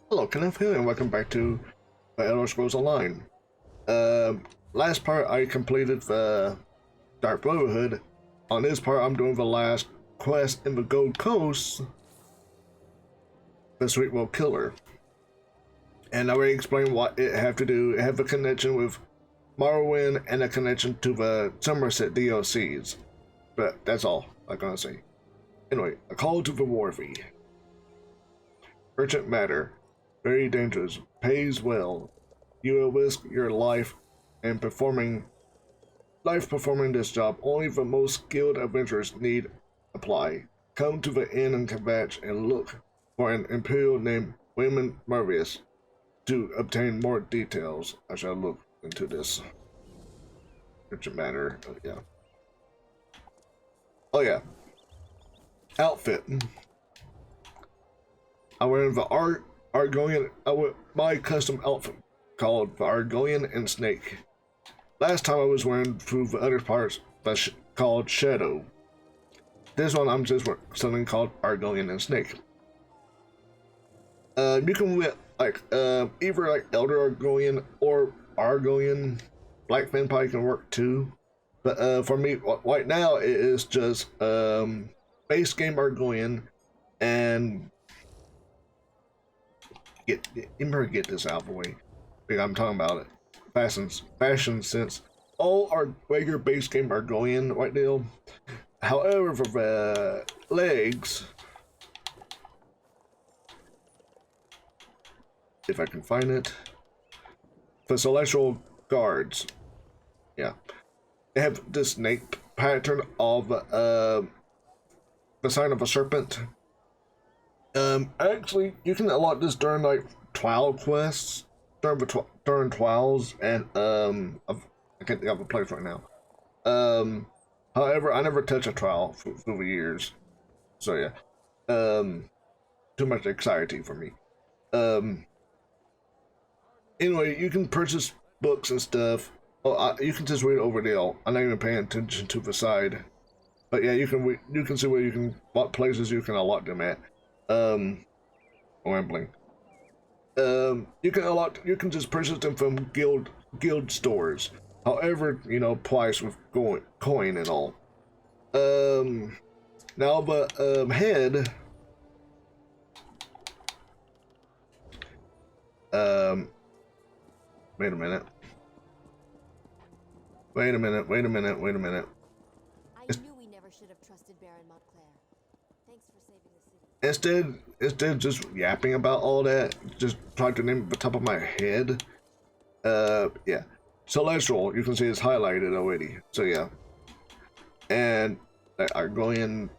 Hello, Kenneth here, and welcome back to the Elder Scrolls Online. Uh, Last part I completed the Dark Brotherhood. On this part, I'm doing the last quest in the Gold Coast, the Sweetroll Killer. And I already explained what it have to do. It have a connection with Morrowind and a connection to the Summerset DLCs. But that's all I'm gonna say. Anyway, a call to the worthy. Urgent matter. Very dangerous. Pays well. You will risk your life and performing this job. Only the most skilled adventurers need apply. Come to the inn in Kavach and look for an Imperial named Wayman Marvius to obtain more details. I shall look into this. Urgent matter. Yeah. Oh yeah. Outfit. I'm wearing the Argonian, my custom outfit called the Argonian and Snake. Last time I was wearing through the other parts called Shadow. This one I'm just wearing something called Argonian and Snake. You can wear like either like Elder Argonian or Argonian. Black Vampire can work too. But for me right now it is just base game Argonian and you better get this out of the way. Because I'm talking about it. Fashion sense. All our regular base game are going right now. However, for the legs, if I can find it, the celestial guards, yeah, they have this snake pattern of the sign of a serpent. Actually, you can unlock this during like trial quests, during trials, and I can't think of a place right now. However, I never touched a trial for the years, so yeah. Too much anxiety for me. Anyway, you can purchase books and stuff. Oh, you can just read over there. I'm not even paying attention to the side, but yeah, you can see where what places you can unlock them at. Rambling. You can just purchase them from guild stores. However, price with coin and all. Now the head. Wait a minute. Wait a minute. I knew we never should have trusted Baron Montclair. Thanks for saving the city. Instead of just yapping about all that, just trying to name it at the top of my head. Yeah. Celestial, you can see it's highlighted already. So yeah. And Argonian,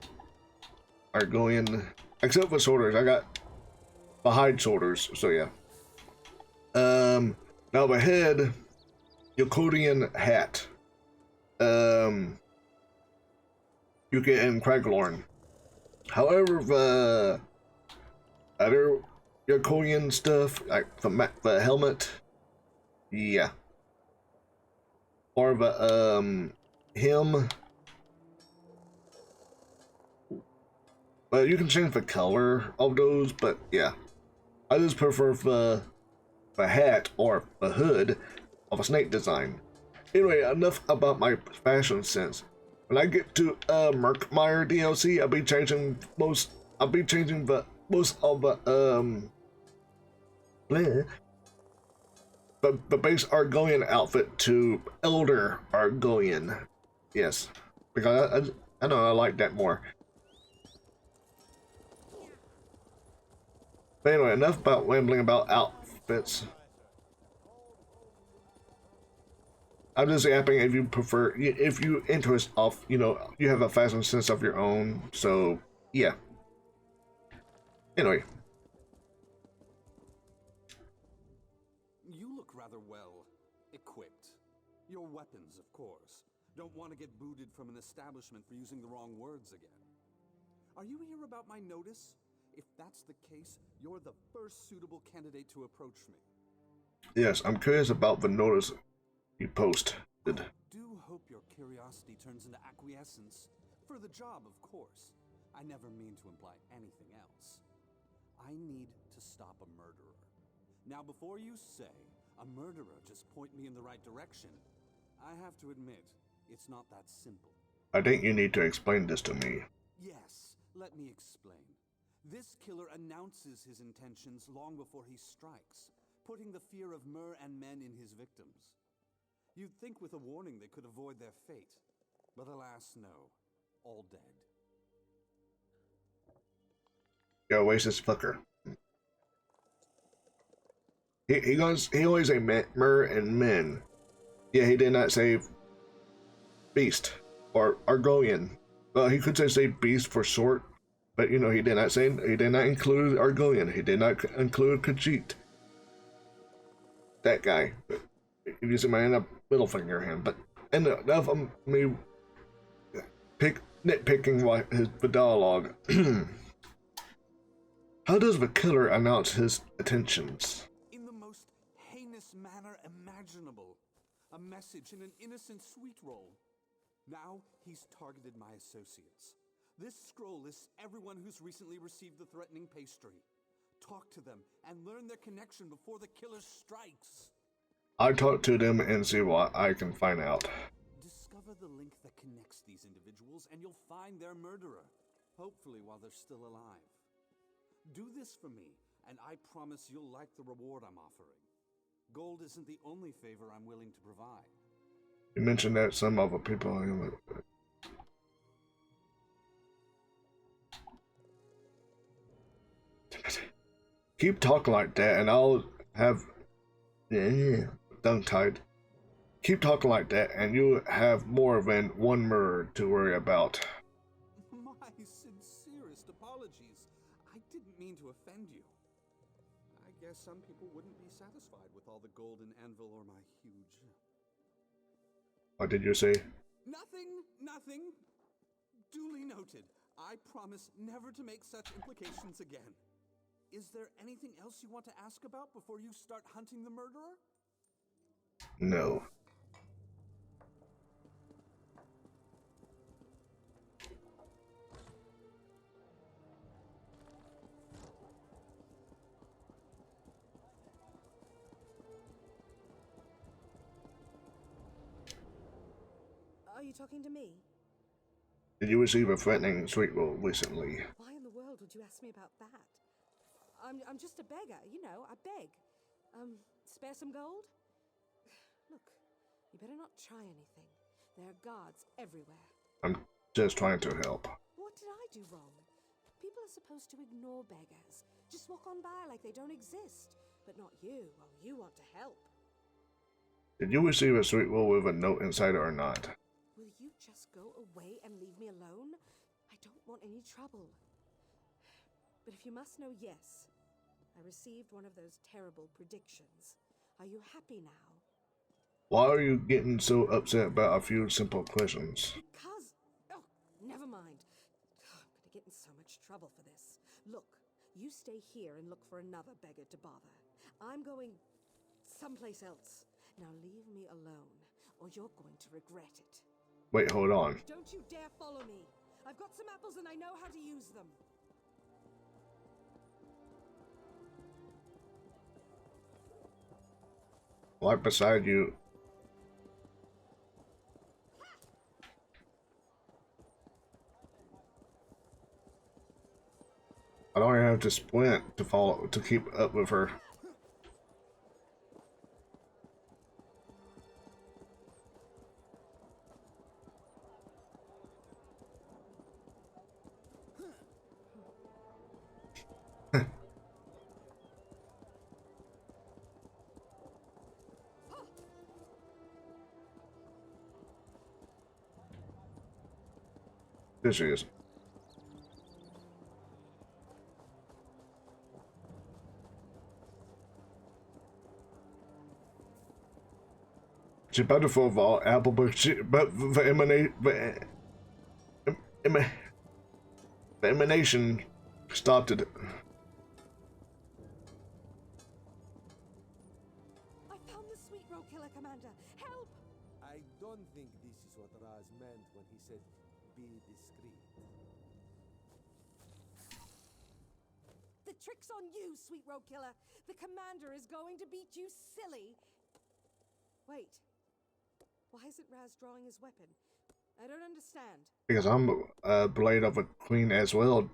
except for shoulders, I got behind shoulders. So yeah. Now the head, Yakodian hat. You get in Craglorn. However, the other Yakodian stuff, like the helmet, yeah, or the him. Well, you can change the color of those, but yeah, I just prefer the hat or the hood of a snake design. Anyway, enough about my fashion sense. When I get to Murkmire DLC, I'll be changing most of the the base Argonian outfit to Elder Argonian. Yes, because I know I like that more. But anyway, enough about rambling about outfits. I'm just yapping if you prefer, if you interest off, you have a fashion sense of your own, so yeah. Anyway. You look rather well equipped. Your weapons, of course. Don't want to get booted from an establishment for using the wrong words again. Are you here about my notice? If that's the case, you're the first suitable candidate to approach me. Yes, I'm curious about the notice you posted. I do hope your curiosity turns into acquiescence. For the job, of course. I never mean to imply anything else. I need to to stop a murderer. Now, before you say, a murderer, just point me in the right direction, I have to admit, it's not that simple. I think you need to explain this to me. Yes, let me explain. This killer announces his intentions long before he strikes, putting the fear of Mer and men in his victims. You'd think with a warning they could avoid their fate, but alas, no. All dead. Yo, where's this fucker? He always say Mer and men. Yeah, he did not say beast or Argonian. Well, he could say beast for short, but you know he did not include Argonian. He did not include Khajiit. That guy. Using my middle finger hand, but enough of me nitpicking the dialogue. How does the killer announce his intentions? In the most heinous manner imaginable. A message in an innocent Sweetroll. Now he's targeted my associates. This scroll lists everyone who's recently received the threatening pastry. Talk to them and learn their connection before the killer strikes. I talk to them and see what I can find out. Discover the link that connects these individuals and you'll find their murderer. Hopefully while they're still alive. Do this for me, and I promise you'll like the reward I'm offering. Gold isn't the only favor I'm willing to provide. You mentioned that some other people... Keep talking like that and I'll have... Yeah, tongue-tied. Keep talking like that and you'll have more than one murder to worry about. My sincerest apologies. I didn't mean to offend you. I guess some people wouldn't be satisfied with all the golden anvil or my huge... What did you say? Nothing. Duly noted. I promise never to make such implications again. Is there anything else you want to ask about before you start hunting the murderer? No. Are you talking to me? Did you receive a threatening Sweetroll recently? Why in the world would you ask me about that? I'm just a beggar, you know, I beg. Spare some gold? Look, you better not try anything. There are guards everywhere. I'm just trying to help. What did I do wrong? People are supposed to ignore beggars. Just walk on by like they don't exist. But not you. Well, you want to help. Did you receive a Sweetroll with a note inside or not? Will you just go away and leave me alone? I don't want any trouble. But if you must know, yes. I received one of those terrible predictions. Are you happy now? Why are you getting so upset about a few simple questions? Because... Oh, never mind. I'm gonna get in so much trouble for this. Look, you stay here and look for another beggar to bother. I'm going someplace else. Now leave me alone, or you're going to regret it. Wait, hold on. Don't you dare follow me. I've got some apples and I know how to use them. Right beside you. I don't even have to sprint to keep up with her. There she is. She's about to fall of apple, but the emanation stopped it. I found the Sweetroll Killer, Commander. Help! I don't think this is what Raz meant when he said, be discreet. The tricks on you, Sweetroll Killer. The commander is going to beat you silly. Wait. Why isn't Raz drawing his weapon? I don't understand. Because I'm a blade of a queen as well.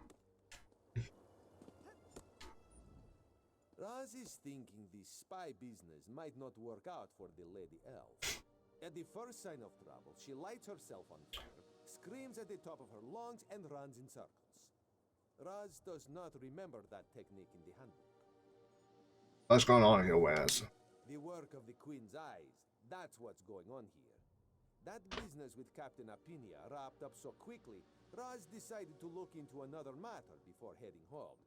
Raz is thinking the spy business might not work out for the Lady Elf. At the first sign of trouble, she lights herself on fire, screams at the top of her lungs, and runs in circles. Raz does not remember that technique in the handbook. What's going on here, Waz? The work of the Queen's eyes, that's what's going on here. That business with Captain Apinia wrapped up so quickly, Raz decided to look into another matter before heading home.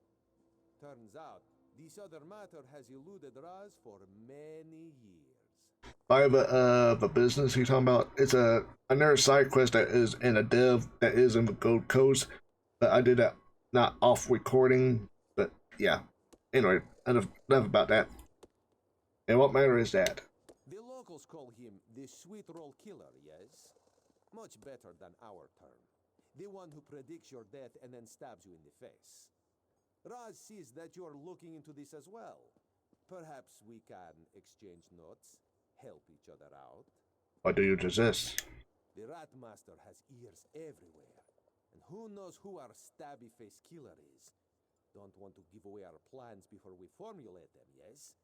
Turns out, this other matter has eluded Raz for many years. By the business he's talking about, it's another side quest that is in a dev that is in the Gold Coast, but I did that not off recording. But yeah, anyway, enough about that. And what matter is that? The locals call him the Sweetroll Killer, yes? Much better than our term. The one who predicts your death and then stabs you in the face. Raz sees that you're looking into this as well. Perhaps we can exchange notes, help each other out. What do you resist? The Rat Master has ears everywhere, and who knows who our stabby-faced killer is. Don't want to give away our plans before we formulate them, yes?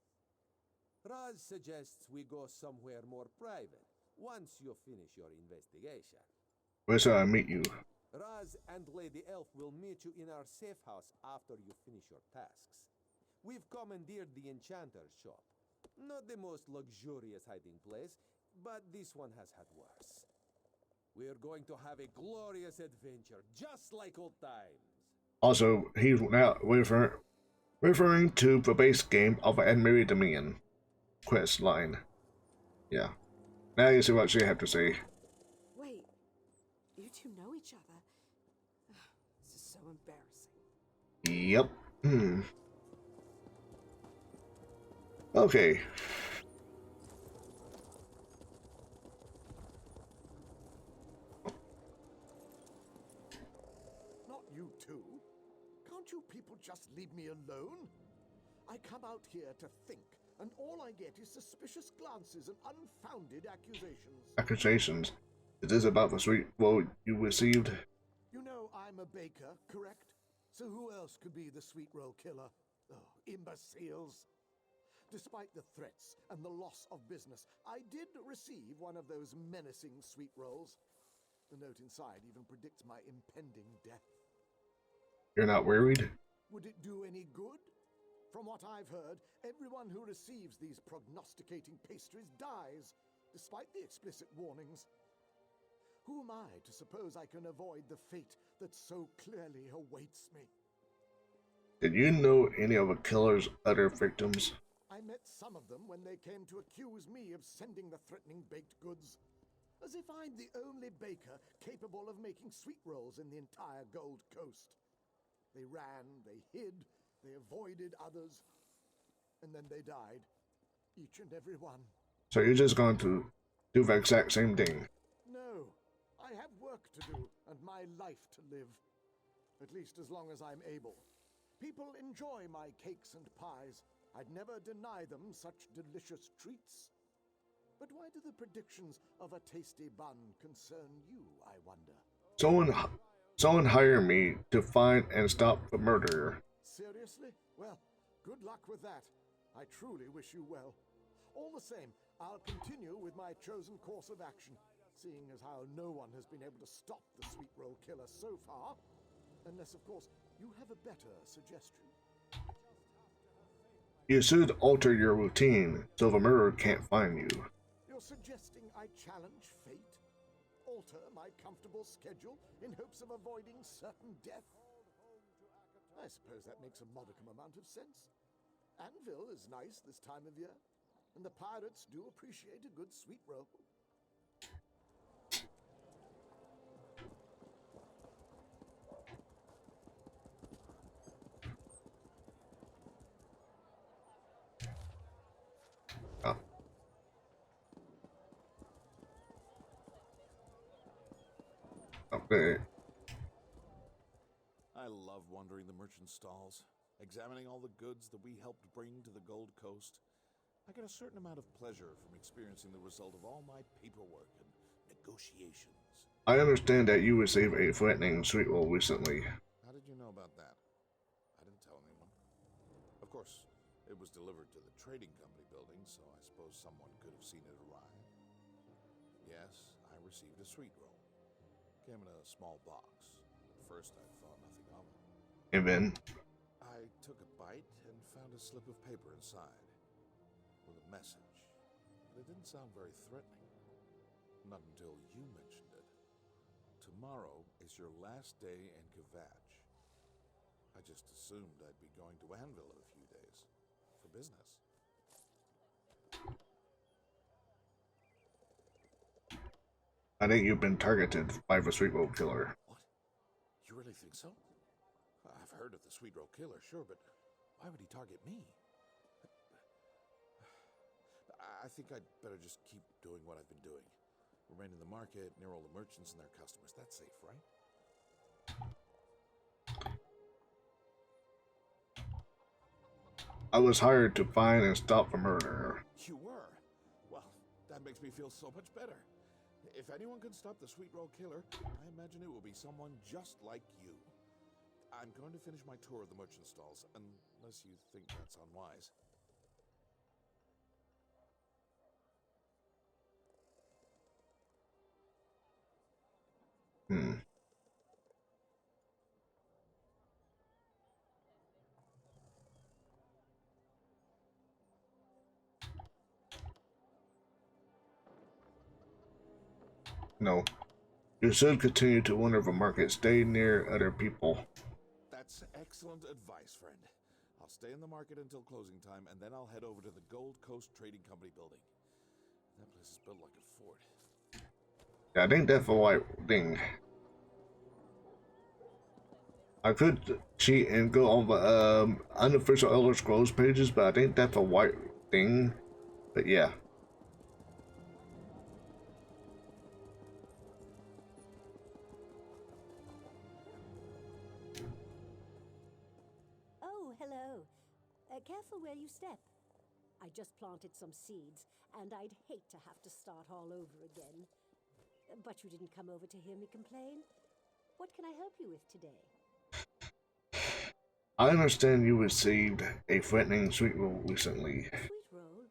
Raz suggests we go somewhere more private, once you finish your investigation. Where shall I meet you? Raz and Lady Elf will meet you in our safe house after you finish your tasks. We've commandeered the Enchanter's shop. Not the most luxurious hiding place, but this one has had worse. We're going to have a glorious adventure, just like old times. Also, he's now referring to the base game of Admiri Dominion quest line. Yeah. Now you see what she had to say. Wait, you two know each other? This is so embarrassing. Yep. Okay. Not you two. Can't you people just leave me alone? I come out here to think, and all I get is suspicious glances and unfounded accusations. Accusations. Is this about the Sweetroll you received? You know I'm a baker, correct? So who else could be the Sweetroll Killer? Oh, imbeciles. Despite the threats and the loss of business, I did receive one of those menacing sweet rolls. The note inside even predicts my impending death. You're not worried? Would it do any good? From what I've heard, everyone who receives these prognosticating pastries dies, despite the explicit warnings. Who am I to suppose I can avoid the fate that so clearly awaits me? Did you know any of the killer's other victims? I met some of them when they came to accuse me of sending the threatening baked goods. As if I'm the only baker capable of making sweet rolls in the entire Gold Coast. They ran, they hid, they avoided others, and then they died. Each and every one. So you're just going to do the exact same thing? No. I have work to do and my life to live. At least as long as I'm able. People enjoy my cakes and pies. I'd never deny them such delicious treats. But why do the predictions of a tasty bun concern you, I wonder? Someone hire me to find and stop the murderer. Seriously? Well, good luck with that. I truly wish you well. All the same, I'll continue with my chosen course of action, seeing as how no one has been able to stop the Sweetroll Killer so far. Unless, of course, you have a better suggestion. You should alter your routine so the murderer can't find you. You're suggesting I challenge fate? Alter my comfortable schedule in hopes of avoiding certain death? I suppose that makes a modicum amount of sense. Anvil is nice this time of year, and the pirates do appreciate a good sweet roll. Oh. Okay. I love wandering the merchant stalls. Examining all the goods that we helped bring to the Gold Coast, I get a certain amount of pleasure from experiencing the result of all my paperwork and negotiations. I understand that you received a threatening Sweetroll recently. How did you know about that? I didn't tell anyone. Of course, it was delivered to the trading company building, so I suppose someone could have seen it arrive. Yes, I received a Sweetroll. Came in a small box. At first I thought nothing of it. And then, I took a bite and found a slip of paper inside with a message. But it didn't sound very threatening. Not until you mentioned it. Tomorrow is your last day in Kvatch. I just assumed I'd be going to Anvil in a few days. For business. I think you've been targeted by the Sweetroll Killer. What? You really think so? I've heard of the Sweetroll Killer, sure, but why would he target me? I think I'd better just keep doing what I've been doing. Remain in the market, near all the merchants and their customers. That's safe, right? I was hired to find and stop the murderer. You were? Well, that makes me feel so much better. If anyone can stop the Sweetroll Killer, I imagine it will be someone just like you. I'm going to finish my tour of the merchant stalls, unless you think that's unwise. No. You should continue to wander the market. Stay near other people. That's excellent advice, friend. I'll stay in the market until closing time, and then I'll head over to the Gold Coast Trading Company building. That place is built like a fort. Yeah, I think that's the right thing. I could cheat and go on the unofficial Elder Scrolls pages, but I think that's the right thing. But yeah. Oh, hello. Careful where you step. I just planted some seeds, and I'd hate to have to start all over again. But you didn't come over to hear me complain. What can I help you with today? I understand you received a threatening Sweetroll recently. Sweetroll?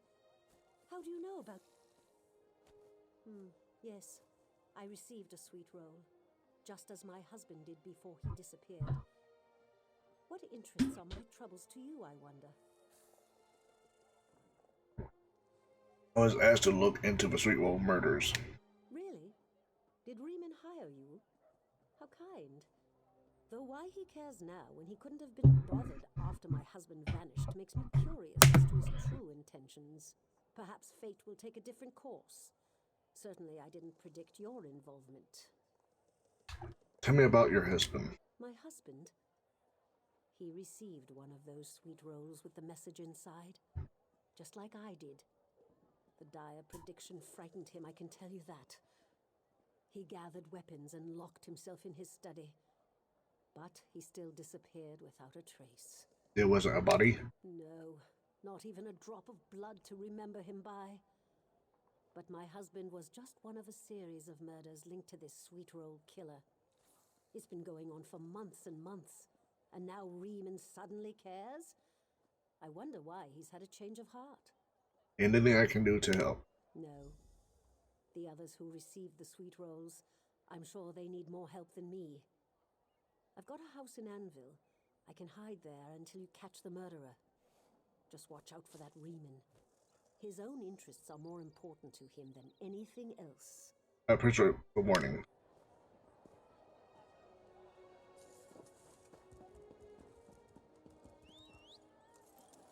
How do you know about... Yes, I received a Sweetroll, just as my husband did before he disappeared. What interests are my troubles to you, I wonder? I was asked to look into the Sweetroll murders. Really? Did Riemann hire you? How kind. Though why he cares now when he couldn't have been bothered after my husband vanished makes me curious as to his true intentions. Perhaps fate will take a different course. Certainly I didn't predict your involvement. Tell me about your husband. My husband? He received one of those Sweetrolls with the message inside, just like I did. The dire prediction frightened him, I can tell you that. He gathered weapons and locked himself in his study. But he still disappeared without a trace. There wasn't a body? No, not even a drop of blood to remember him by. But my husband was just one of a series of murders linked to this Sweetroll Killer. It's been going on for months and months, and now Riemann suddenly cares? I wonder why he's had a change of heart. Anything I can do to help? No. The others who received the Sweetrolls, I'm sure they need more help than me. I've got a house in Anvil. I can hide there until you catch the murderer. Just watch out for that Riemann. His own interests are more important to him than anything else. I appreciate the warning.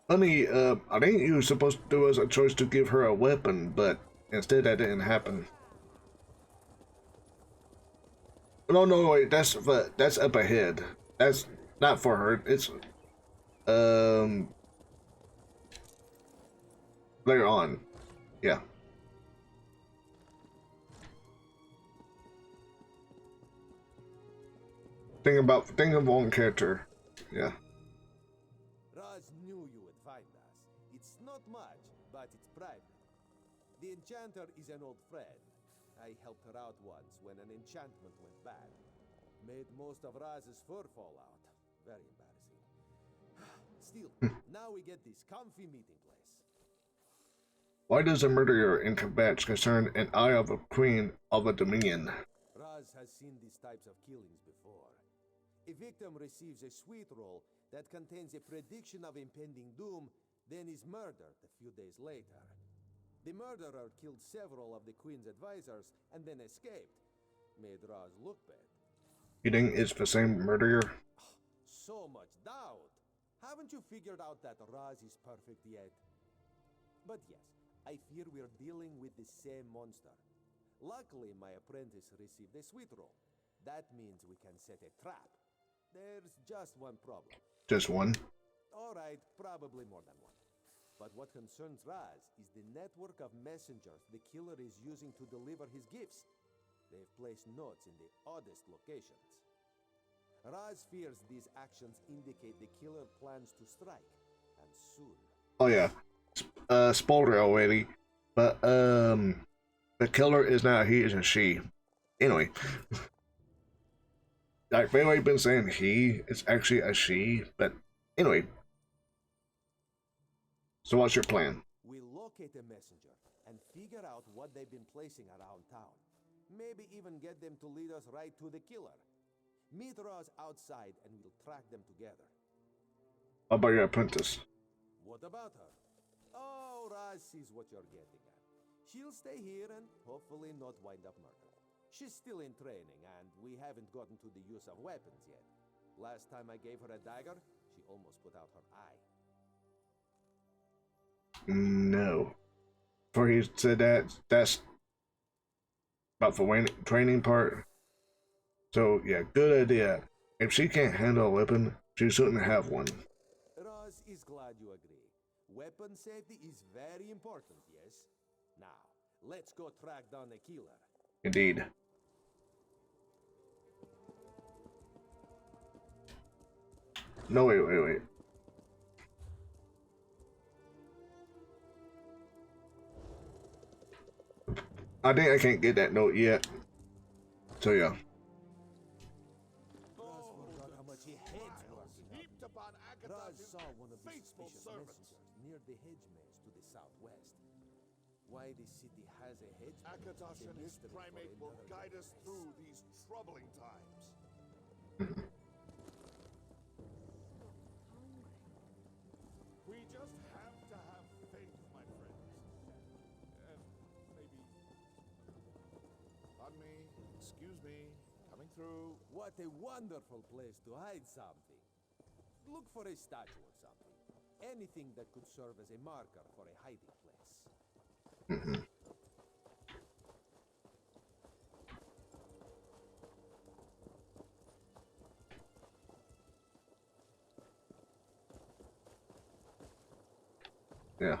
Honey, I think you were supposed to do us a choice to give her a weapon, but instead that didn't happen. No, wait, that's up ahead. That's not for her. It's later on. Yeah. Think of one character. Yeah. It's not much, but it's private. The enchanter is an old friend. I helped her out once when an enchantment went bad. Made most of Raz's fur fall out. Very embarrassing. Still, now we get this comfy meeting place. Why does a murderer in combat concern an eye of a queen of a dominion? Raz has seen these types of killings before. A victim receives a Sweetroll that contains a prediction of impending doom, then is murdered a few days later. The murderer killed several of the Queen's advisors and then escaped. Made Raz look bad. You think it's the same murderer? So much doubt. Haven't you figured out that Raz is perfect yet? But yes, I fear we're dealing with the same monster. Luckily, my apprentice received a Sweetroll. That means we can set a trap. There's just one problem. Just one? Alright, probably more than one. But what concerns Raz is the network of messengers the killer is using to deliver his gifts. They've placed notes in the oddest locations. Raz fears these actions indicate the killer plans to strike, and soon. Oh yeah. Spoiler already. But the killer is not a he, it's a she. Anyway. Like Bailey been saying he, it's actually a she, but anyway. So what's your plan? We locate a messenger and figure out what they've been placing around town. Maybe even get them to lead us right to the killer. Meet Raz outside and we'll track them together. How about your apprentice? What about her? Oh, Raz sees what you're getting at. She'll stay here and hopefully not wind up murdered. She's still in training and we haven't gotten to the use of weapons yet. Last time I gave her a dagger, she almost put out her eye. No. For he said that's about the training part. So yeah, good idea. If she can't handle a weapon, she shouldn't have one. Raz is glad you agree. Weapon safety is very important, yes? Now, let's go track down the killer. Indeed. No, wait. I think I can't get that note yet. So yeah. Raz forgot how much he hates working up. Heaped upon Raz Agatha's saw one of these faithful suspicious servants. messengers near the hedge maze to the southwest. Why the city has a hedge maze Akatos is a and his mystery for primate will another guide us place. through these troubling times. We just have to have faith, my friends. And maybe... Pardon me, excuse me, coming through. What a wonderful place to hide something. Look for a statue or something. Anything that could serve as a marker for a hiding place. Yeah.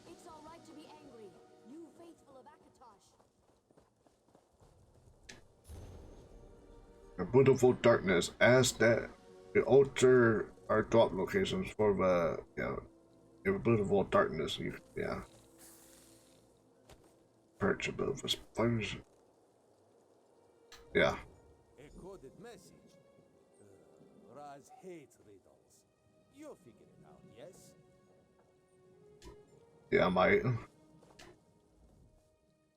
It's all right to be angry, you faithful of Akatosh. A beautiful darkness. Ask that the altar or drop locations for the a beautiful darkness. Perch above the spiders. Yeah. A coded message. Raz hates riddles. You'll figure it out, yes? Yeah, I might.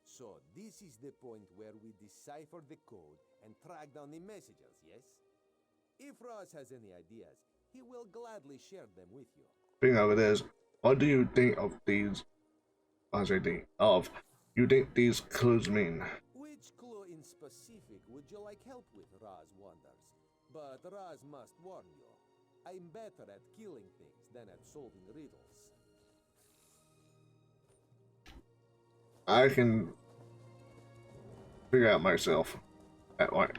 So, this is the point where we decipher the code and track down the messages, yes? If Raz has any ideas, he will gladly share them with you. Thing of it is, what do you think of these? You think these clues mean? Which clue in specific would you like help with, Raz wonders? But Raz must warn you, I'm better at killing things than at solving riddles. I can figure out myself. At what?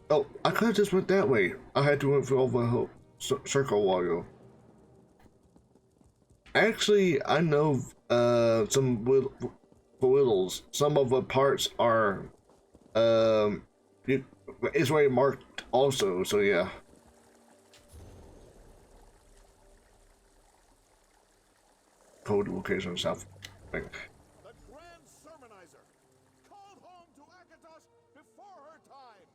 Oh, I could have just went that way. I had to went through all the whole circle while ago. Actually, I know some whittles. Some of the parts are it's already marked also. So yeah. Code location South Bank. The Grand Sermonizer called home to Akatos before her time.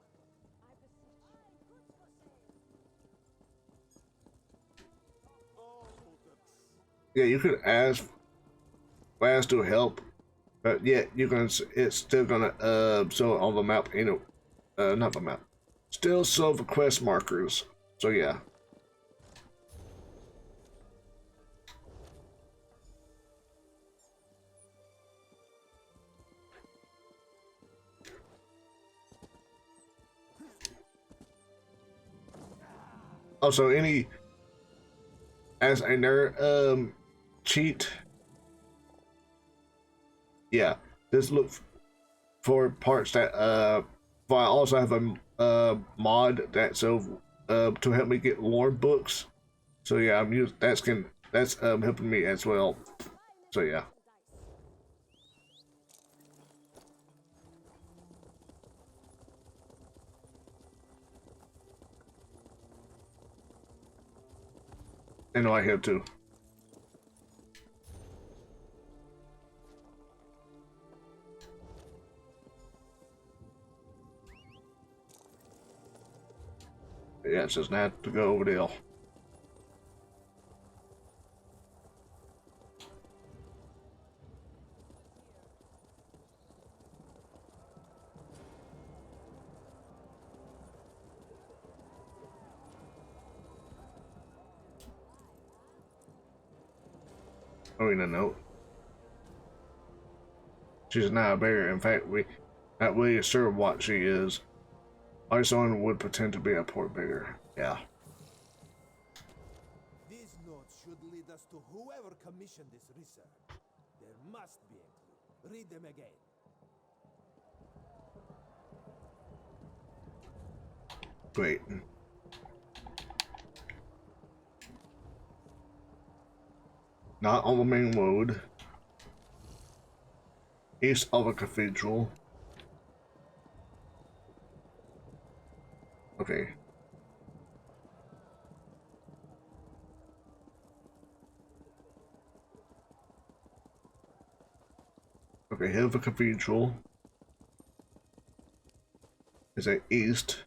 Oh, Yeah, you could ask to help, but yeah, you can. It's still gonna show on the map. Not the map. Still show the quest markers. So yeah. Also, as another cheat, yeah, just look for parts that but I also have a mod that to help me get lore books. So yeah, that's helping me as well. So yeah. I know I have to. Yeah, it's just not to go over there. I mean, a note. She's not a bear. In fact, we not really sure what she is. Iceland would pretend to be a poor beggar. Yeah. These notes should lead us to whoever commissioned this research. There must be a clue. Read them again. Great. Not on the main road. East of a cathedral. Okay. Okay, head of the cathedral. Is that east?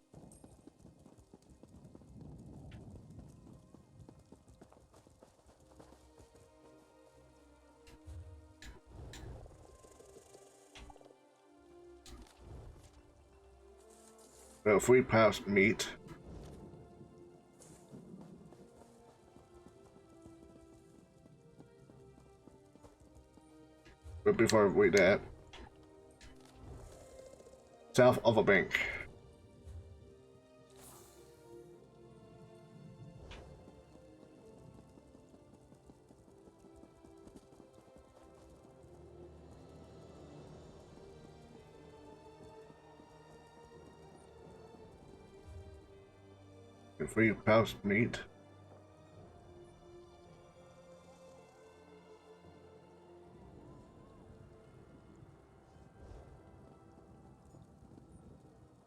If we pass meat. But before we do that, south of a bank. If we pass meat.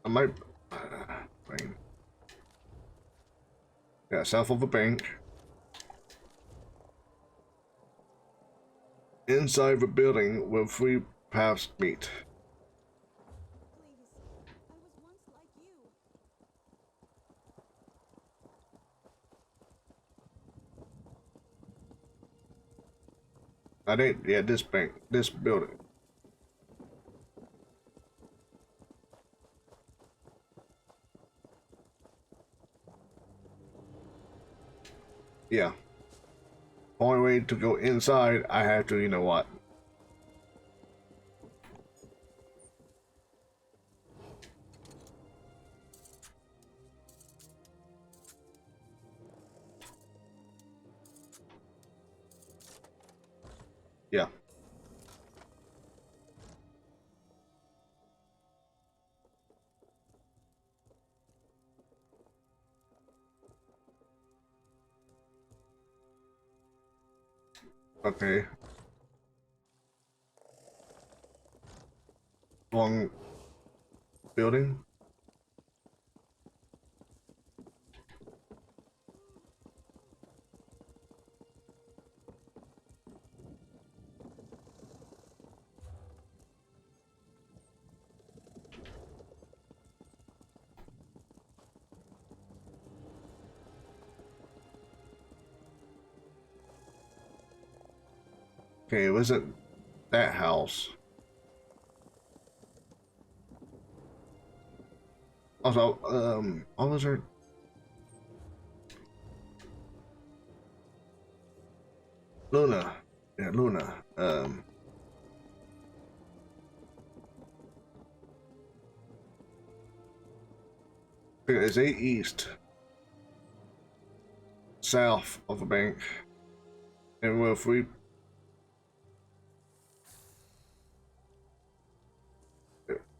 I might. Fine. Yeah, south of a bank. Inside the building will free paths meet. Please, I was once like you. I think, yeah, this bank, this building. Yeah. Only way to go inside, I have to, you know what? Yeah. Okay. Long building. Okay, it wasn't that house. Also, what was her? Luna. Yeah, Luna. It's 8 east. South of the bank. And well, if we...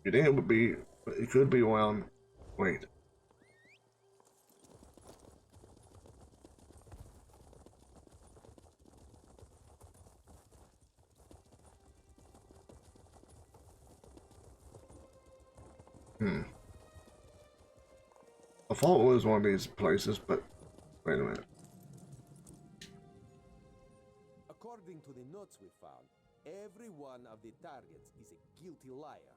You think it would be... It could be around... Wait. I thought it was one of these places, but... Wait a minute. According to the notes we found, every one of the targets is a guilty liar.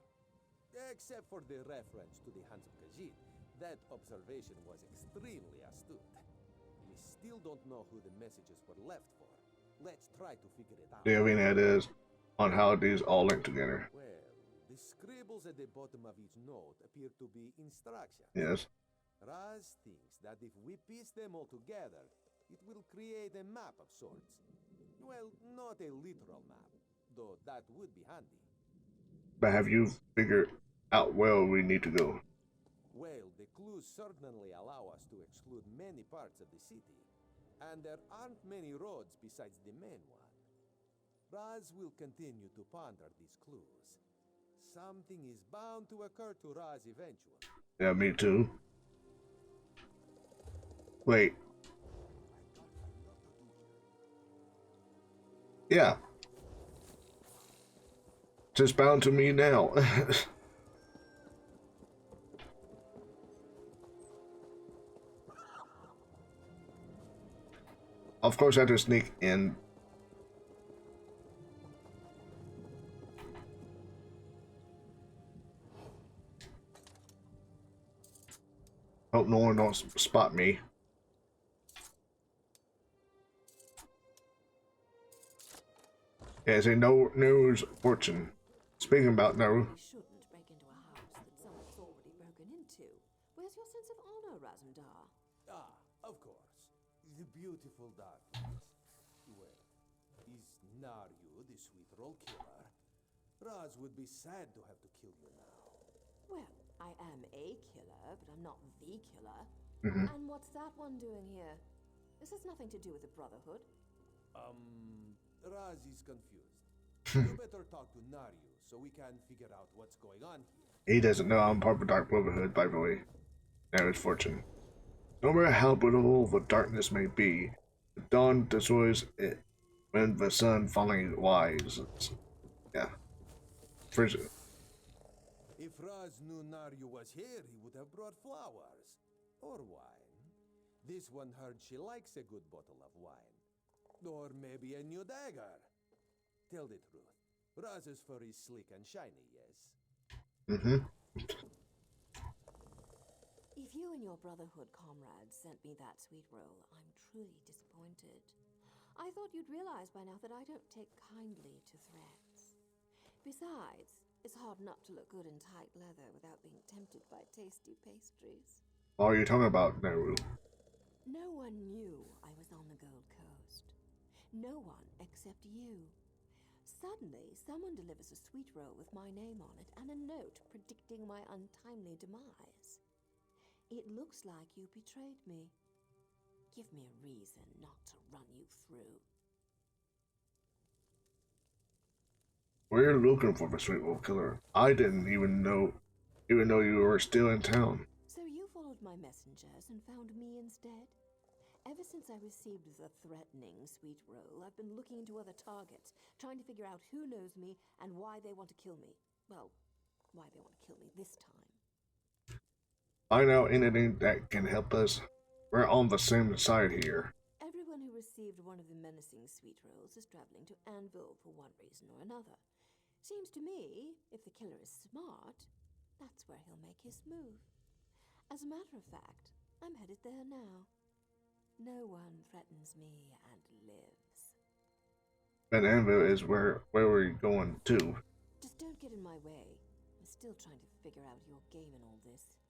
Except for the reference to the Hands of Khajiit. That observation was extremely astute. We still don't know who the messages were left for. Let's try to figure it out. The only that is on how these all link together. Well, the scribbles at the bottom of each note appear to be instructions. Yes. Raz thinks that if we piece them all together, it will create a map of sorts. Well, not a literal map, though that would be handy. But have you figured out where we need to go? Well, the clues certainly allow us to exclude many parts of the city, and there aren't many roads besides the main one. Raz will continue to ponder these clues. Something is bound to occur to Raz eventually. Yeah, me too. Wait. Yeah. Just bound to me now. Of course I had to sneak in. Hope no one don't spot me. Yeah, it's a Naru's fortune. Speaking about Naru. You shouldn't break into a house that someone's already broken into. Where's your sense of honor, Razandar? Ah, of course. The beautiful darkness. Well, is Naryu the Sweetroll Killer? Raz would be sad to have to kill you now. Well, I am a killer, but I'm not the killer. Mm-hmm. And what's that one doing here? This has nothing to do with the Brotherhood. Raz is confused. You better talk to Naryu so we can figure out what's going on here. He doesn't know I'm part of the Dark Brotherhood, by the way. Naru's fortune. No matter how brutal the darkness may be, the dawn destroys it when the sun finally rises. Yeah. First, If Raz knew Naryu was here, he would have brought flowers. Or wine. This one heard she likes a good bottle of wine. Or maybe a new dagger. Tell the truth. Raz's fur is sleek and shiny, yes? mm-hmm. If you and your Brotherhood comrades sent me that Sweetroll, I'm truly disappointed. I thought you'd realize by now that I don't take kindly to threats. Besides, it's hard not to look good in tight leather without being tempted by tasty pastries. What are you talking about, Naru? No one knew I was on the Gold Coast. No one except you. Suddenly, someone delivers a Sweetroll with my name on it and a note predicting my untimely demise. It looks like you betrayed me. Give me a reason not to run you through. We're looking for the Sweetroll Killer. I didn't even know you were still in town. So you followed my messengers and found me instead? Ever since I received the threatening Sweetroll, I've been looking into other targets, trying to figure out who knows me and why they want to kill me. Well, why they want to kill me this time. Find out anything that can help us. We're on the same side here. Everyone who received one of the menacing Sweetrolls is traveling to Anvil for one reason or another. Seems to me, if the killer is smart, that's where he'll make his move. As a matter of fact, I'm headed there now. No one threatens me and lives. And Anvil is where we're going to. Just don't get in my way. I'm still trying to figure out your game in all this.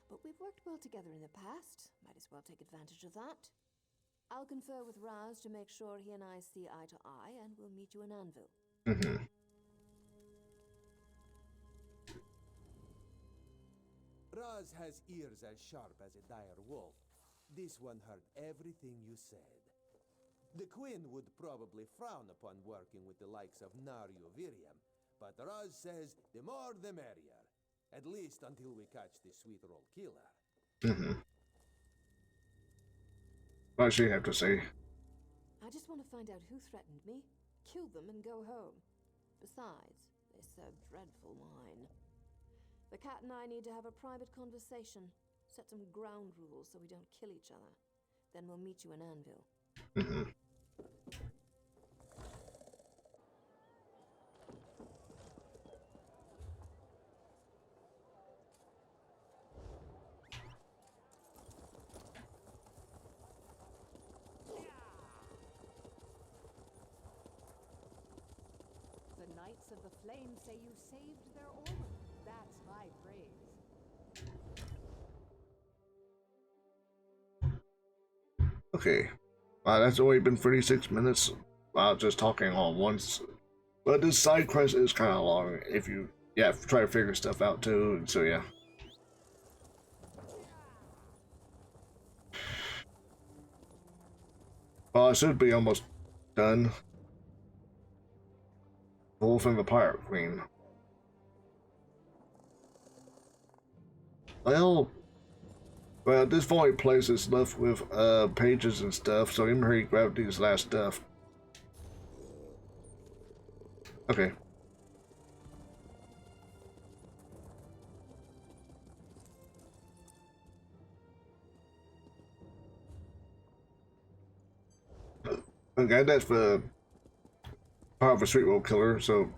But we've worked well together in the past. Might as well take advantage of that. I'll confer with Raz to make sure he and I see eye to eye, and we'll meet you in Anvil. Raz has ears as sharp as a dire wolf. This one heard everything you said. The Queen would probably frown upon working with the likes of Nario Virium, but Raz says the more the merrier. At least until we catch the Sweetroll Killer. What does she have to say? I just want to find out who threatened me, kill them, and go home. Besides, they serve dreadful wine. The cat and I need to have a private conversation, set some ground rules so we don't kill each other. Then we'll meet you in Anvil. The Knights of the Flame say you saved their order. That's high praise. Okay. Wow, that's only been 36 minutes. Wow, just talking all once. But this side quest is kind of long if you, try to figure stuff out too. So, yeah. Well, I should be almost done. Wolf and the Pirate Queen. Well, this only place is left with pages and stuff, so I'm here to grab these last stuff. Okay. Okay, that's the part of a Sweetroll Killer, so.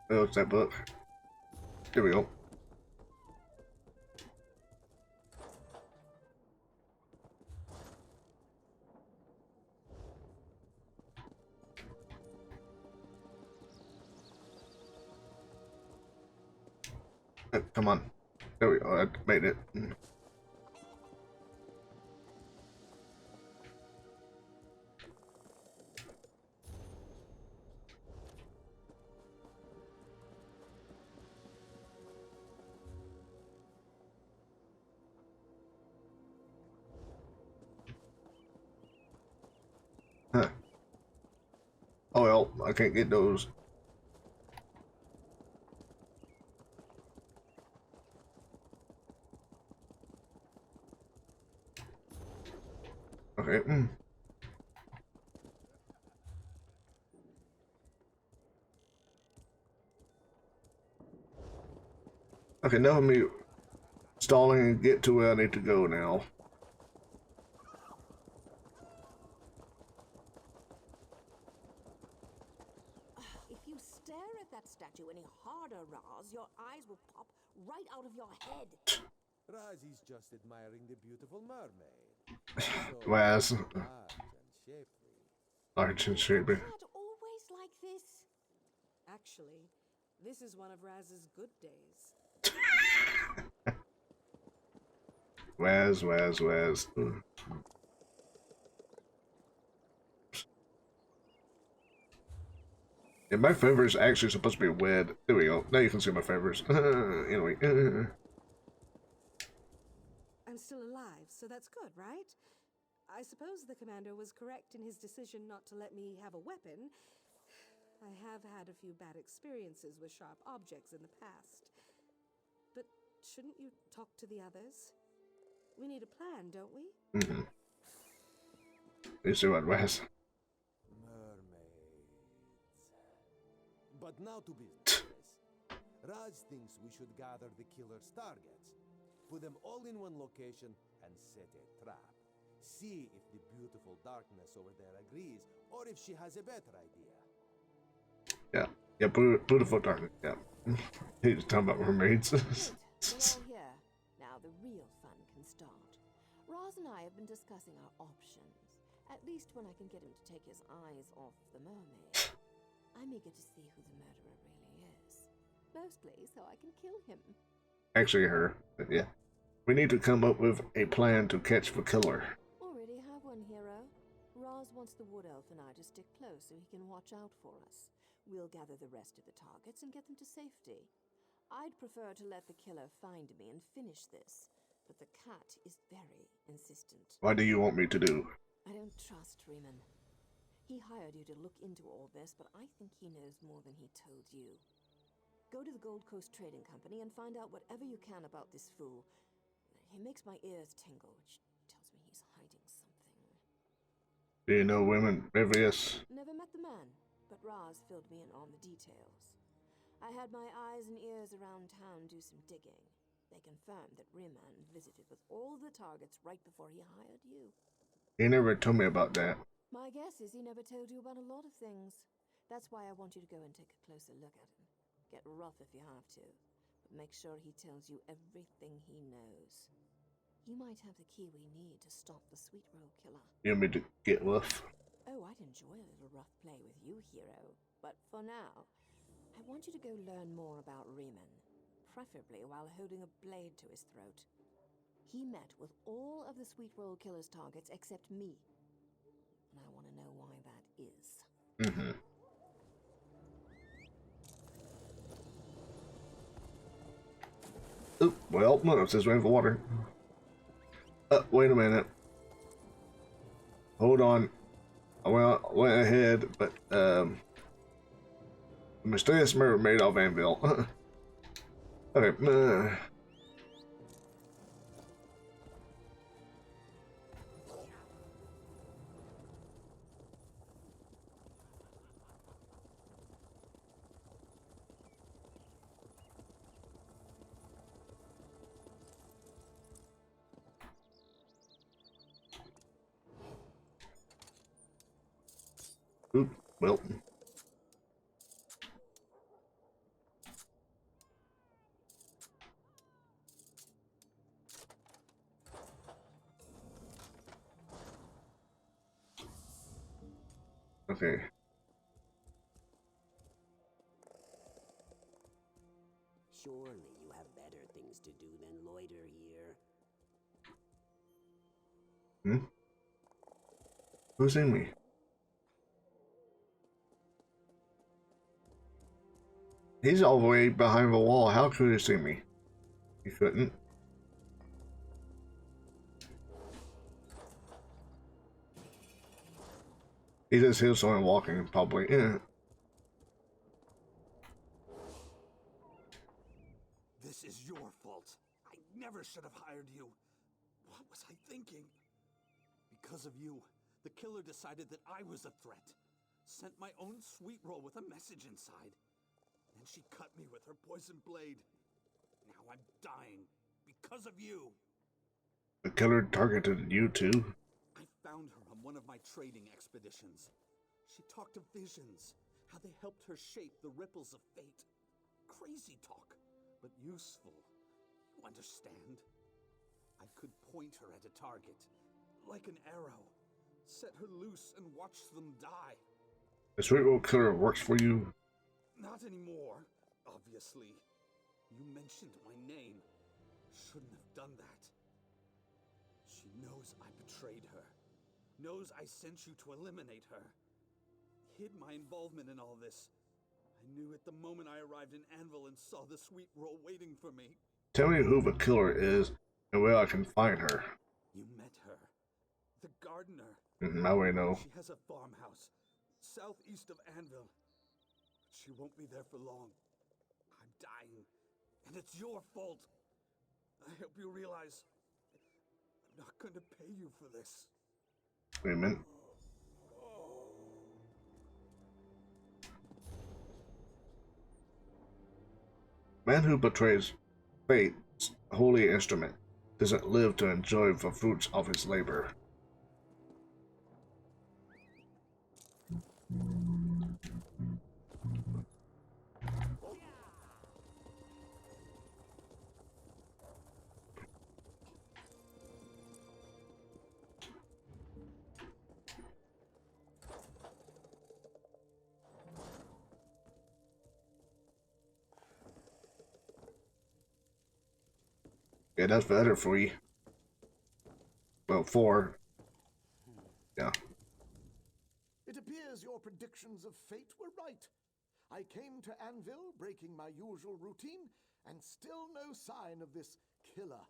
Oh, it's that book. There we go. Come on. There we go. I made it. Huh. Oh well, I can't get those. Okay. Okay, now let me stalling and get to where I need to go now. If you stare at that statue any harder, Raz, your eyes will pop right out of your head. Raz is just admiring the beautiful mermaid. Raz. So large and shapely. Large and shapely. Cat always like this? Actually, this is one of Raz's good days. Waz. Yeah, my favor is actually supposed to be wed. There we go. Now you can see my favors. Anyway. I'm still alive, so that's good, right? I suppose the commander was correct in his decision not to let me have a weapon. I have had a few bad experiences with sharp objects in the past. But shouldn't you talk to the others? We need a plan, don't we? Mm-hmm. You see what Wes? Mermaids. But now to business. Raz thinks we should gather the killer's targets, put them all in one location, and set a trap. See if the beautiful darkness over there agrees, or if she has a better idea. Yeah, beautiful darkness. Yeah. He's talking about mermaids. Good. We're all here. Now the real fun can start. Roz and I have been discussing our options. At least when I can get him to take his eyes off the mermaid. I'm eager to see who the murderer really is. Mostly so I can kill him. Actually, her. But yeah. We need to come up with a plan to catch the killer. Already have one, hero. Roz wants the Wood Elf and I to stick close so he can watch out for us. We'll gather the rest of the targets and get them to safety. I'd prefer to let the killer find me and finish this, but the cat is very insistent. What do you want me to do? I don't trust Riemann. He hired you to look into all this, but I think he knows more than he told you. Go to the Gold Coast Trading Company and find out whatever you can about this fool. He makes my ears tingle, which tells me he's hiding something. Do you know women? Vivius? Never met the man, but Raz filled me in on the details. I had my eyes and ears around town do some digging. They confirmed that Riemann visited with all the targets right before he hired you. He never told me about that. My guess is he never told you about a lot of things. That's why I want you to go and take a closer look at him. Get rough if you have to, but make sure he tells you everything he knows. You might have the key we need to stop the Sweetroll Killer. You want me to get rough? Oh, I'd enjoy a little rough play with you, hero. But for now, I want you to go learn more about Riemann, preferably while holding a blade to his throat. He met with all of the Sweetroll Killer's targets except me. And I want to know why that is. Mm-hmm. Oh, well, no, it says rain for water. Wait a minute. Hold on. I went ahead, but, the mysterious mermaid of Anvil. Okay, Oop, well. Okay. Surely you have better things to do than loiter here. Hmm? Who's in me? He's all the way behind the wall. How could he see me? He couldn't. He just hears someone walking, probably. Yeah. This is your fault. I never should have hired you. What was I thinking? Because of you, the killer decided that I was a threat. Sent my own Sweetroll with a message inside. Then she cut me with her poison blade. Now I'm dying because of you. The killer targeted you too? I found her on one of my trading expeditions. She talked of visions, how they helped her shape the ripples of fate. Crazy talk, but useful. You understand? I could point her at a target, like an arrow. Set her loose and watch them die. The Sweetroll Killer works for you? Not anymore, obviously. You mentioned my name. Shouldn't have done that. She knows I betrayed her. Knows I sent you to eliminate her. Hid my involvement in all this. I knew at the moment I arrived in Anvil and saw the Sweetroll waiting for me. Tell me who the killer is and where I can find her. You met her. The gardener. Now we know. She has a farmhouse southeast of Anvil. She won't be there for long. I'm dying, and it's your fault. I hope you realize I'm not going to pay you for this. Wait a minute. Man who betrays fate's holy instrument doesn't live to enjoy the fruits of his labor. Yeah, that's the other three. Well, four. Yeah. It appears your predictions of fate were right. I came to Anvil, breaking my usual routine, and still no sign of this killer.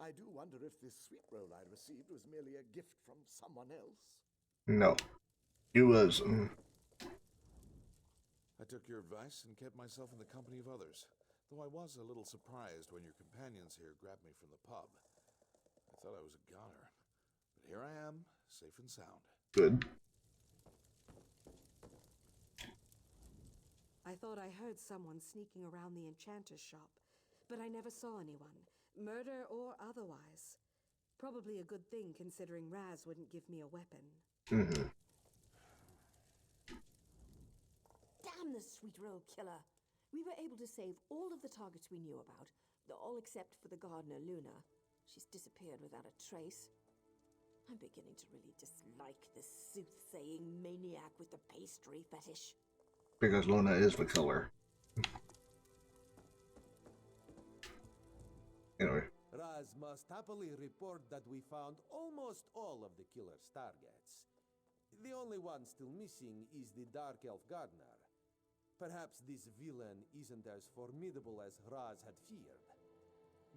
I do wonder if this Sweetroll I received was merely a gift from someone else. No. You was. I took your advice and kept myself in the company of others, though I was a little surprised when your companions here grabbed me from the pub. I thought I was a goner, but here I am, safe and sound. Good. I thought I heard someone sneaking around the enchanter's shop, but I never saw anyone, murder or otherwise. Probably a good thing considering Raz wouldn't give me a weapon. Mm-hmm. Damn the Sweetroll Killer! We were able to save all of the targets we knew about, all except for the gardener Luna. She's disappeared without a trace. I'm beginning to really dislike this soothsaying maniac with the pastry fetish. Because Luna is the killer. Anyway. Raz must happily report that we found almost all of the killer's targets. The only one still missing is the Dark Elf Gardener. Perhaps this villain isn't as formidable as Raz had feared.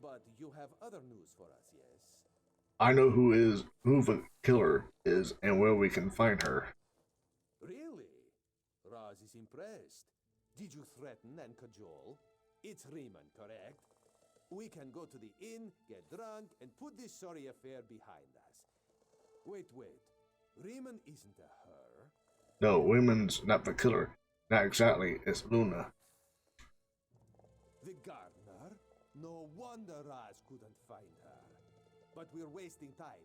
But you have other news for us, yes? I know who the killer is and where we can find her. Really? Raz is impressed. Did you threaten and cajole? It's Riemann, correct? We can go to the inn, get drunk, and put this sorry affair behind us. Wait. Riemann isn't a her. No, Women's not the killer. Not exactly, it's Luna. The gardener? No wonder Raz couldn't find her. But we're wasting time.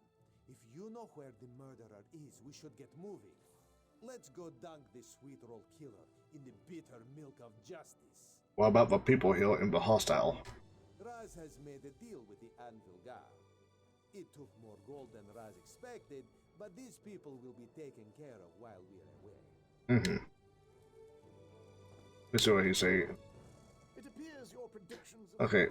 If you know where the murderer is, we should get moving. Let's go dunk this Sweetroll Killer in the bitter milk of justice. What about the people here in the hostile? Raz has made a deal with the Anvil Guard. It took more gold than Raz expected, but these people will be taken care of while we're away. Mm-hmm. Let's see what he's saying. It appears your predictions of Okay.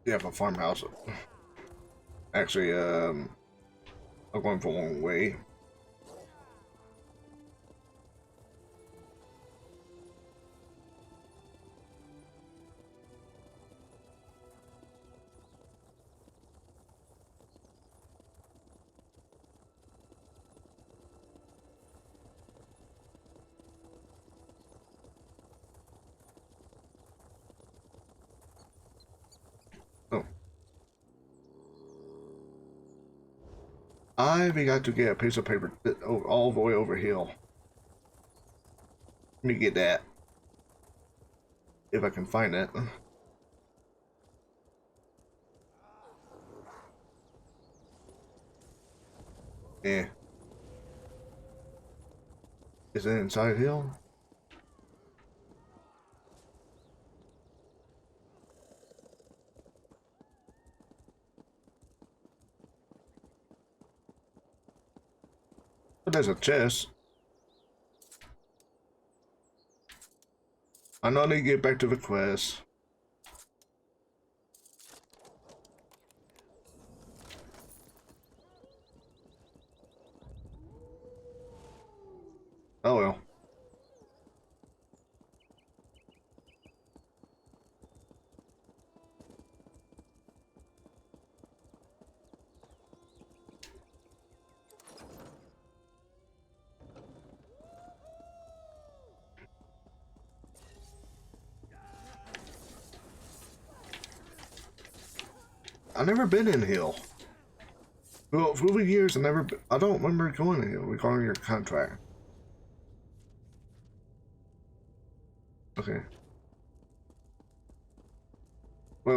Yeah, for farmhouse. Actually, I'm going for one way. I've got to get a piece of paper all the way over here. Let me get that. If I can find it. Yeah. Is it inside here? But there's a chest. I know I need to get back to the quest. Oh well. I've never been in Hill. Well, for the years, I don't remember going to Hill regarding your contract. Okay. Wait.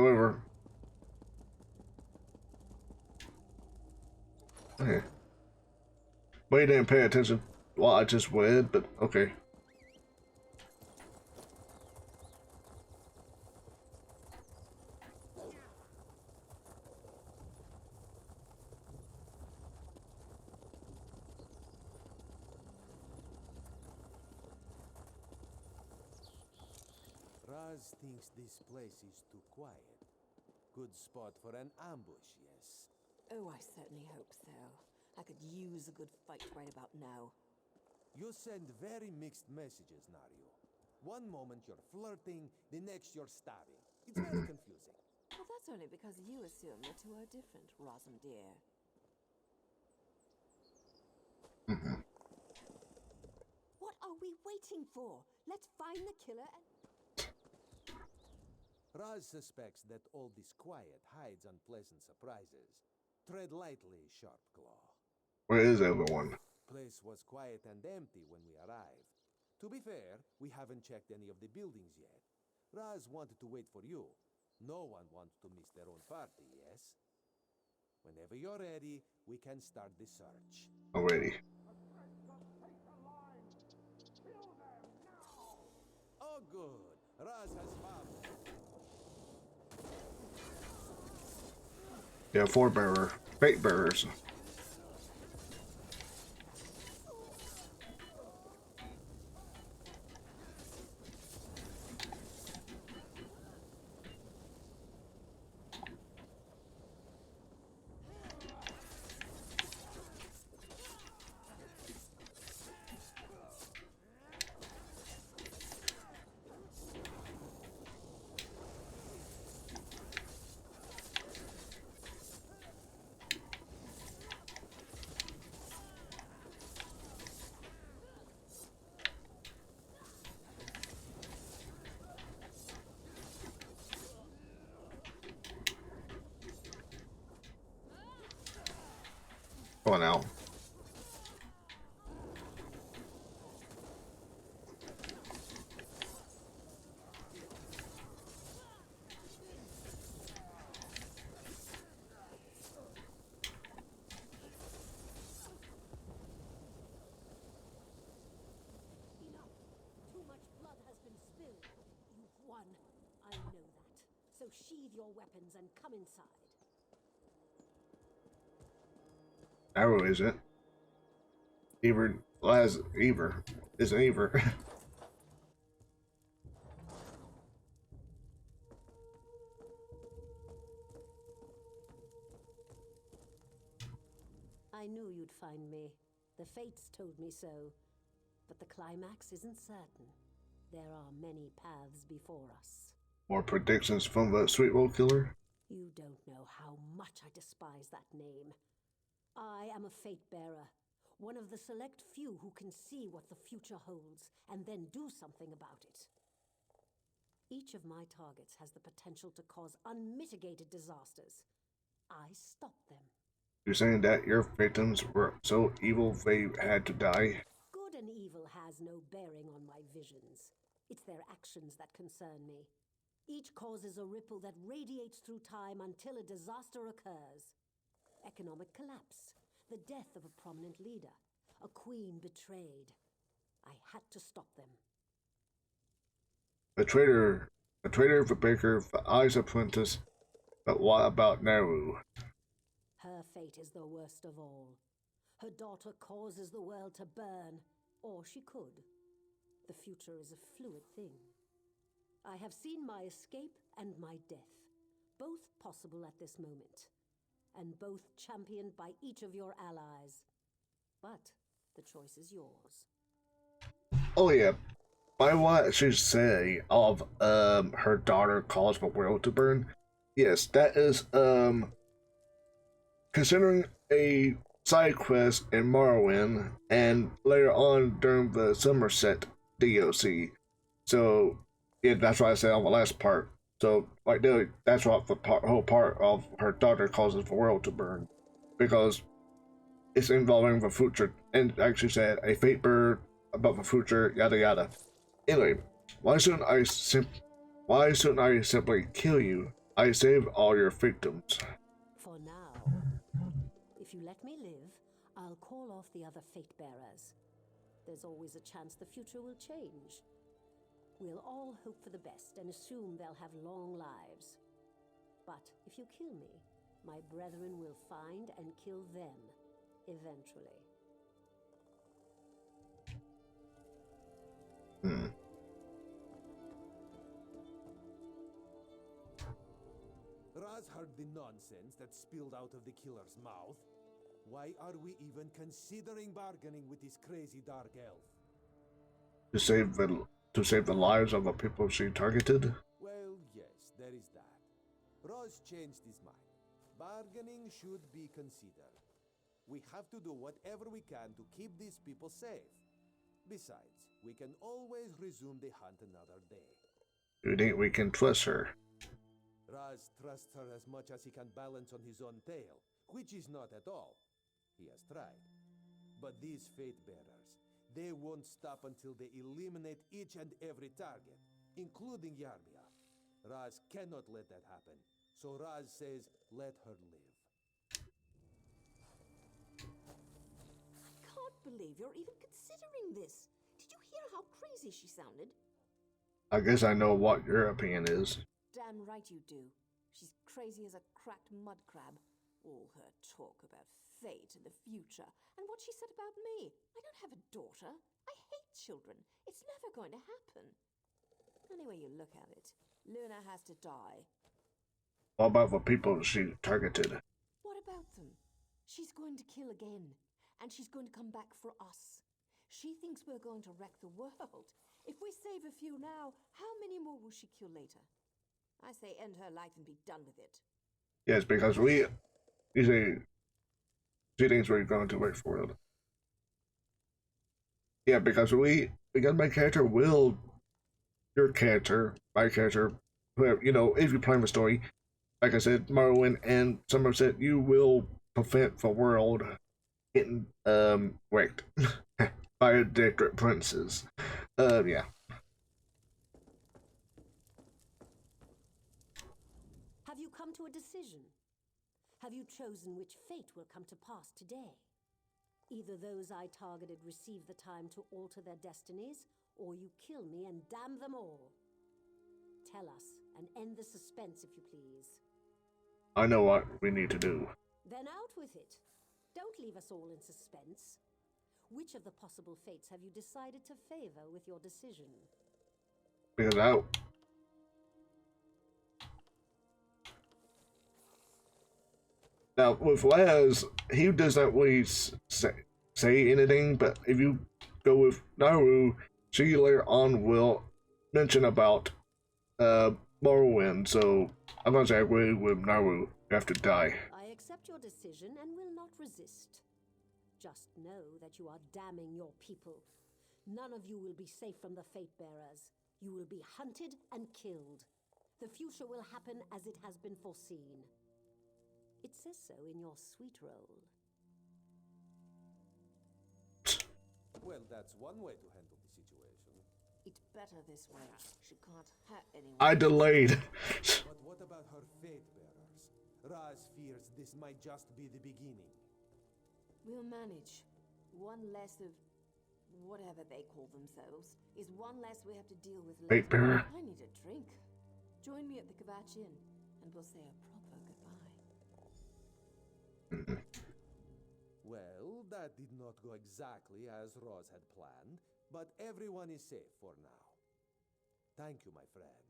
Okay. Well, you didn't pay attention while I just read, but okay. Raz thinks this place is too quiet. Good spot for an ambush, yes? Oh, I certainly hope so. I could use a good fight right about now. You send very mixed messages, Nario. One moment you're flirting, the next you're stabbing. It's very confusing. Well, that's only because you assume the two are different, Rosm dear. What are we waiting for? Let's find the killer and... Raz suspects that all this quiet hides unpleasant surprises. Tread lightly, Sharpclaw. Where is everyone? Place was quiet and empty when we arrived. To be fair, we haven't checked any of the buildings yet. Raz wanted to wait for you. No one wants to miss their own party, yes? Whenever you're ready, we can start the search. Already. Oh, good. Raz has found. Yeah, fate bearers. Come on now. Too much blood has been spilled. You've won. I know that. So sheathe your weapons and come inside. Arrow isn't. Ever isn't Ever. I knew you'd find me. The fates told me so. But the climax isn't certain. There are many paths before us. More predictions from the Sweetroll Killer? You don't know how much I despise that name. I am a fate bearer, one of the select few who can see what the future holds and then do something about it. Each of my targets has the potential to cause unmitigated disasters. I stop them. You're saying that your victims were so evil they had to die? Good and evil has no bearing on my visions. It's their actions that concern me. Each causes a ripple that radiates through time until a disaster occurs. Economic collapse, the death of a prominent leader, a queen betrayed. I had to stop them. A traitor, the baker, the eyes apprentice, but what about Naru? Her fate is the worst of all. Her daughter causes the world to burn, or she could. The future is a fluid thing. I have seen my escape and my death, both possible at this moment, and both championed by each of your allies. But the choice is yours. Oh yeah, by what she say of her daughter caused the world to burn, yes, that is considering a side quest in Morrowind and later on during the Summerset DLC. So yeah, that's why I said on the last part. So like that's what the whole part of her daughter causes the world to burn, because it's involving the future, and actually said a fate bird about the future, yada yada. Anyway, why shouldn't I simply kill you? I saved all your victims. For now, if you let me live, I'll call off the other fate bearers. There's always a chance the future will change. We'll all hope for the best and assume they'll have long lives. But if you kill me, my brethren will find and kill them, eventually. Raz heard the nonsense that spilled out of the killer's mouth. Why are we even considering bargaining with this crazy dark elf? To save the lives of the people she targeted? Well, yes, there is that. Raz changed his mind. Bargaining should be considered. We have to do whatever we can to keep these people safe. Besides, we can always resume the hunt another day. You think we can trust her? Raz trusts her as much as he can balance on his own tail, which is not at all. He has tried. But these fate bearers, they won't stop until they eliminate each and every target, including Yarmia. Raz cannot let that happen, so Raz says let her live. I can't believe you're even considering this. Did you hear how crazy she sounded? I guess I know what your opinion is. Damn right you do. She's crazy as a cracked mud crab. All her talk about fate and the future, and what she said about me. I don't have a daughter. I hate children. It's never going to happen. Any way you look at it, Luna has to die. What about the people she targeted? What about them? She's going to kill again, and she's going to come back for us. She thinks we're going to wreck the world. If we save a few now, how many more will she kill later? I say end her life and be done with it. Yes, because she thinks we're going to wait for it. Yeah, because my character will, your character, my character, whoever, if you play the story, like I said, Morrowind and Summerset, you will prevent the world getting wrecked by a different princes. Yeah. Have you come to a decision? Have you chosen which fate will come to pass today? Either those I targeted receive the time to alter their destinies, or you kill me and damn them all. Tell us, and end the suspense if you please. I know what we need to do. Then out with it. Don't leave us all in suspense. Which of the possible fates have you decided to favor with your decision? Because now, with Les, he doesn't really say anything, but if you go with Naru, she later on will mention about Morrowind, so I'm going to say I agree with Naru. You have to die. I accept your decision and will not resist. Just know that you are damning your people. None of you will be safe from the Fate Bearers. You will be hunted and killed. The future will happen as it has been foreseen. It says so in your Sweetroll. Well, that's one way to handle the situation. It's better this way. She can't hurt anyone. I delayed. But what about her fate bearers? Raz fears this might just be the beginning. We'll manage. One less of whatever they call themselves is one less we have to deal with later. Fate bearer. I need a drink. Join me at the Kvatch Inn, and we'll say a proper goodbye. Well, that did not go exactly as Roz had planned, but everyone is safe for now. Thank you, my friend.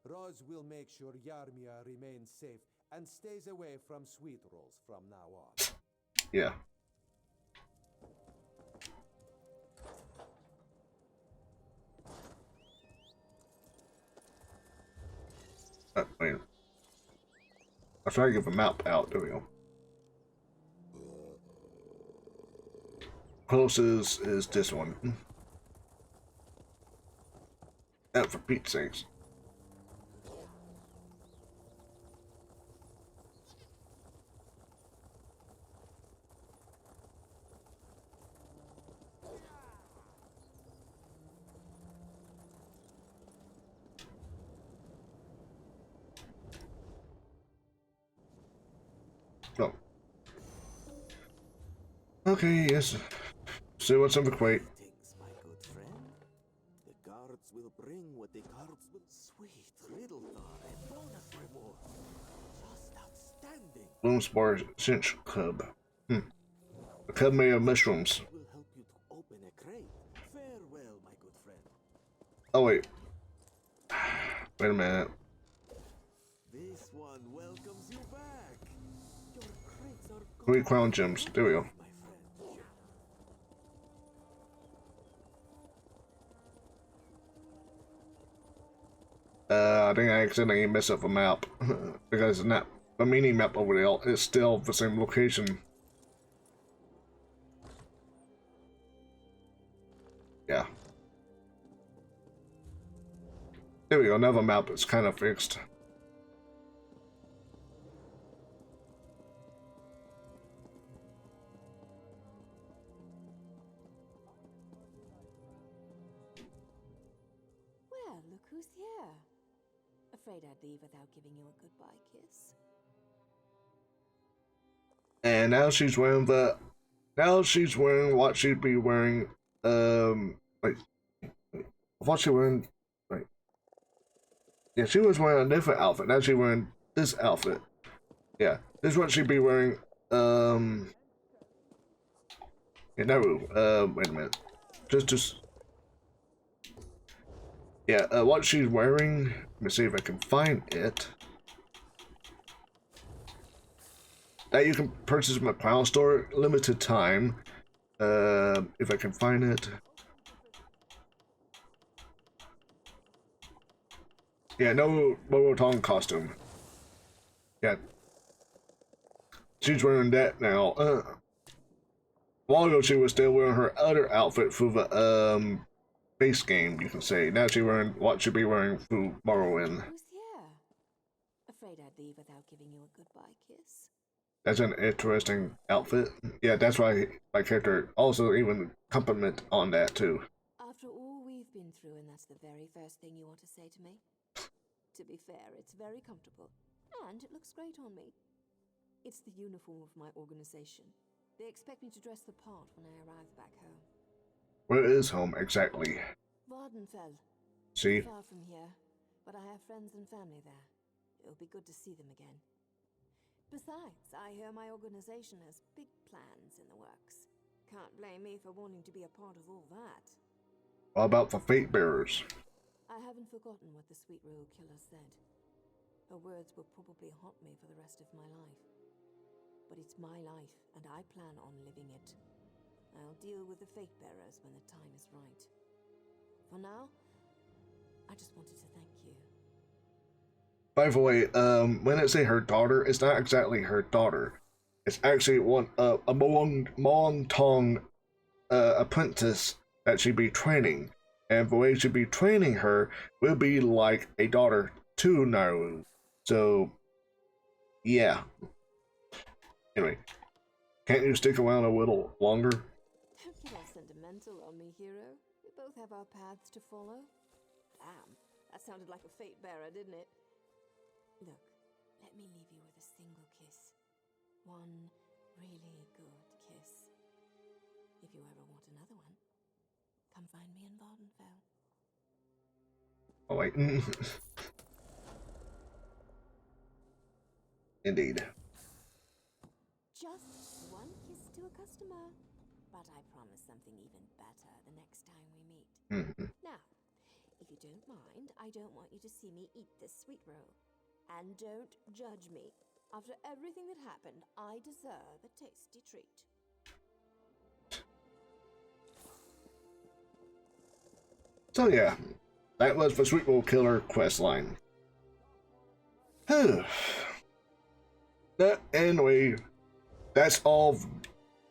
Roz will make sure Yarmia remains safe and stays away from Sweetrolls from now on. Yeah. Wait. I'll try to give a map out. There we go. Closest is this one. And for Pete's sakes. Oh. Okay, yes. See what's in the crate. Thanks, my good friend. The guards will bring what the guards will. Sweet riddle thought and bonus reward. Just outstanding. Bloomspar cinch cub. The cub made of mushrooms. Will help you to open a crate. Farewell, my good friend. Oh wait. Wait a minute. This one welcomes you back. Your crates are gone. 3 crown gems. There we go. My friend. I think I accidentally messed up a map because it's not the mini map over there. It's still the same location. Yeah. There we go. Another map is kind of fixed. Well, look who's here. Afraid I'd leave without giving you a goodbye kiss. And now she's wearing the. Now she's wearing what she'd be wearing. Wait. What she wearing? Wait. Yeah, she was wearing a different outfit. Now she's wearing this outfit. Yeah, this is what she'd be wearing. Yeah, no. Wait a minute. Just. Yeah, what she's wearing. Let me see if I can find it. That you can purchase from the Crown Store, limited time. If I can find it. Yeah, no Morrowind costume. Yeah. She's wearing that now. A while ago she was still wearing her other outfit for the base game, you can say. Now she's wearing what she'd be wearing for Morrowind. Who's here? Afraid I'd leave without giving you a goodbye kiss. That's an interesting outfit. Yeah, that's why my character also even compliment on that too. After all we've been through, and that's the very first thing you want to say to me? To be fair, it's very comfortable, and it looks great on me. It's the uniform of my organization. They expect me to dress the part when I arrive back home. Where is home exactly? Vardenfell. See? Far from here, but I have friends and family there. It'll be good to see them again. Besides, I hear my organization has big plans in the works. Can't blame me for wanting to be a part of all that. What about the Fate Bearers? I haven't forgotten what the Sweetroll Killer said. Her words will probably haunt me for the rest of my life. But it's my life, and I plan on living it. I'll deal with the Fate Bearers when the time is right. For now, I just wanted to thank you. By the way, when I say her daughter, it's not exactly her daughter. It's actually a Moong Tong apprentice that she'd be training. And the way she'd be training her will be like a daughter to Naru. So, yeah. Anyway, can't you stick around a little longer? Don't get all sentimental on me, hero. We both have our paths to follow. Damn, that sounded like a fate bearer, didn't it? Look, let me leave you with a single kiss. One really good kiss. If you ever want another one, come find me in Vardenfell. Oh, wait. Indeed. Just one kiss to a customer. But I promise something even better the next time we meet. Now, if you don't mind, I don't want you to see me eat this sweet roll. And don't judge me. After everything that happened, I deserve a tasty treat. So yeah, that was the Sweetroll Killer questline. Anyway, that's all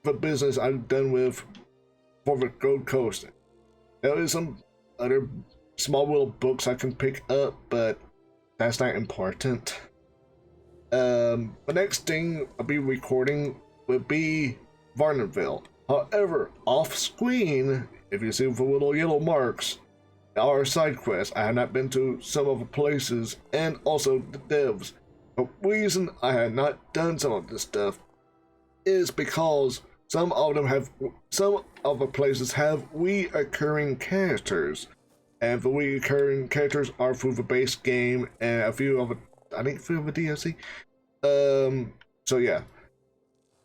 the business I've done with for the Gold Coast. There is some other small little books I can pick up, but that's not important. The next thing I'll be recording will be Vardenfell. However, off screen, if you see the little yellow marks, are side quests. I have not been to some of the places, and also the devs The reason I have not done some of this stuff is because some of the places have recurring characters, and the recurring characters are through the base game and a few of the, I think, few of the DLC. So yeah,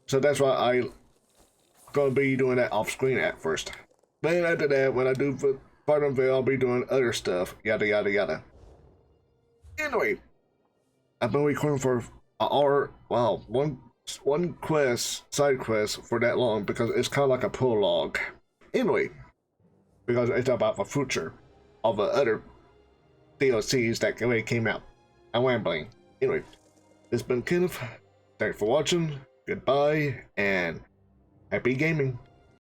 so that's why I'm gonna be doing that off screen at first. Then after that, when I do the part of it, I'll be doing other stuff, yada yada yada. Anyway, I've been recording for an hour. Wow, one quest, side quest for that long because it's kind of like a prologue. Anyway, because it's about the future of the other DLCs that already came out. I'm rambling. Anyway, it's been Kenneth. Thanks for watching. Goodbye and happy gaming.